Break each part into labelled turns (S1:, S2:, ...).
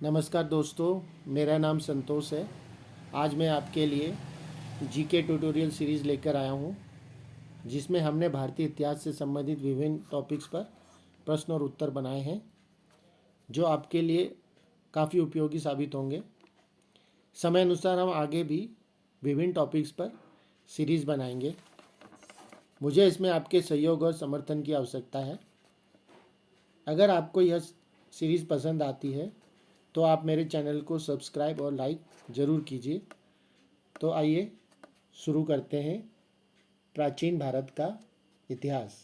S1: नमस्कार दोस्तों, मेरा नाम संतोष है। आज मैं आपके लिए जीके ट्यूटोरियल सीरीज़ लेकर आया हूँ, जिसमें हमने भारतीय इतिहास से संबंधित विभिन्न टॉपिक्स पर प्रश्न और उत्तर बनाए हैं, जो आपके लिए काफ़ी उपयोगी साबित होंगे। समय अनुसार हम आगे भी विभिन्न टॉपिक्स पर सीरीज़ बनाएंगे। मुझे इसमें आपके सहयोग और समर्थन की आवश्यकता है। अगर आपको यह सीरीज़ पसंद आती है तो आप मेरे चैनल को सब्सक्राइब और लाइक ज़रूर कीजिए। तो आइए शुरू करते हैं प्राचीन भारत का इतिहास।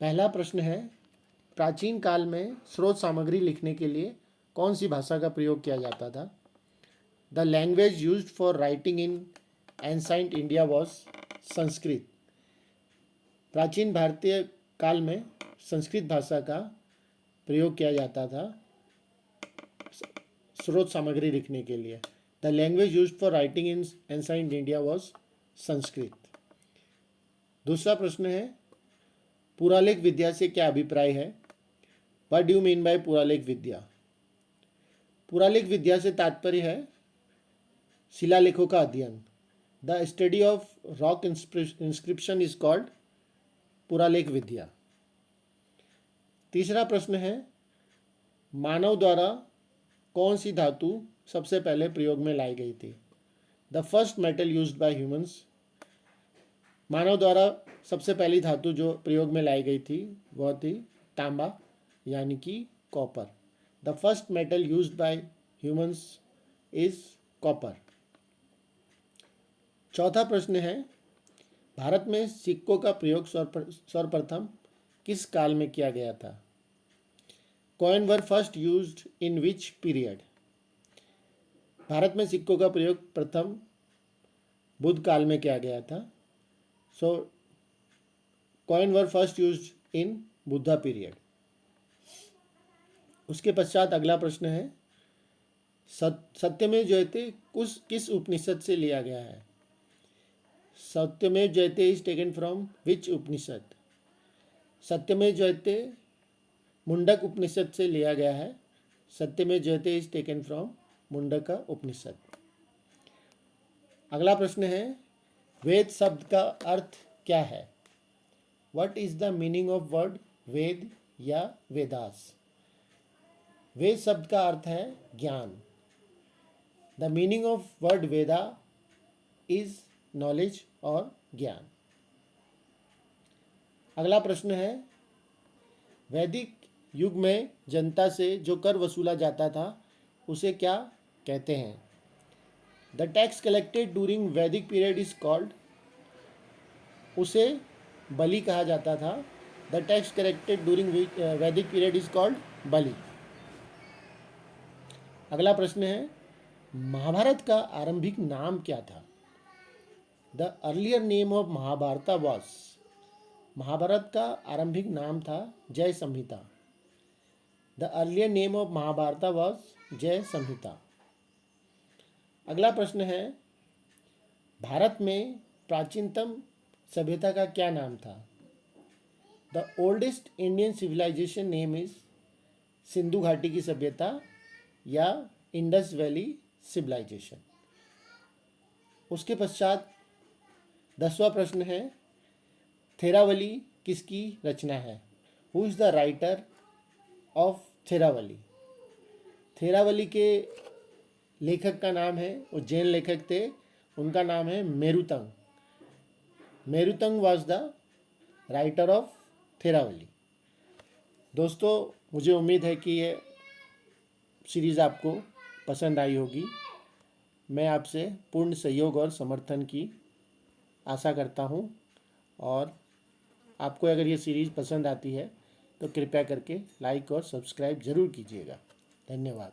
S1: पहला प्रश्न है, प्राचीन काल में स्रोत सामग्री लिखने के लिए कौन सी भाषा का प्रयोग किया जाता था? The language used for writing in ancient India was Sanskrit. प्राचीन भारतीय काल में संस्कृत भाषा का प्रयोग किया जाता था स्रोत सामग्री लिखने के लिए। The language used for writing in ancient India was Sanskrit. दूसरा प्रश्न है, पुरालेख विद्या से क्या अभिप्राय है? What do you mean by पुरालेख विद्या? पुरालेख विद्या से तात्पर्य है शिलालेखों का अध्ययन। The study of rock inscription is called पुरालेख विद्या। तीसरा प्रश्न है, मानव द्वारा कौन सी धातु सबसे पहले प्रयोग में लाई गई थी? The first metal used by humans. मानव द्वारा सबसे पहली धातु जो प्रयोग में लाई गई थी वह थी तांबा, यानी कि copper. The first metal used by humans is copper. चौथा प्रश्न है, भारत में सिक्कों का प्रयोग सर्वप्रथम किस काल में किया गया था? Coin were first used in which period? Bharat में सिक्कों का प्रयोग प्रथम बुद्ध काल में किया गया था। So coin were first used in Buddha period. उसके पश्चात अगला प्रश्न है, सत्यमेव जयते किस उपनिषद से लिया गया है? Satyamev Jayate is taken from which उपनिषद? सत्यमेव जयते मुंडक उपनिषद से लिया गया है। Satyamev Jayate is taken from Mundak Upanishad. अगला प्रश्न है, वेद शब्द का अर्थ क्या है? What is the meaning of word Veda or Vedas? वेद शब्द का अर्थ है ज्ञान। The meaning of word Veda is knowledge और ज्ञान। अगला प्रश्न है, वैदिक युग में जनता से जो कर वसूला जाता था उसे क्या कहते हैं? The tax collected during Vedic period is called. उसे बलि कहा जाता था। The tax collected during Vedic period is called Bali. अगला प्रश्न है, महाभारत का आरंभिक नाम क्या था? The earlier name of Mahabharata was. Mahabharat का आरंभिक नाम था Jay Samhita. The earlier name of Mahabharata was Jay Samhita. अगला प्रश्न है, भारत में प्राचीनतम सभ्यता का क्या नाम था? The oldest Indian civilisation name is Sindhu घाटी की सभ्यता या इंडस वैली सिविलाइजेशन। उसके पश्चात 10वां प्रश्न है, थेरावली किसकी रचना है? Who is the writer of Theravali? Theravali के लेखक का नाम है, वो जैन लेखक थे, उनका नाम है मेरुतंग। मेरुतंग वाज द राइटर ऑफ थेरावली। दोस्तों, मुझे उम्मीद है कि ये सीरीज़ आपको पसंद आई होगी। मैं आपसे पूर्ण सहयोग और समर्थन की आशा करता हूँ, और आपको अगर ये सीरीज़ पसंद आती है तो कृपया करके लाइक और सब्सक्राइब ज़रूर कीजिएगा। धन्यवाद।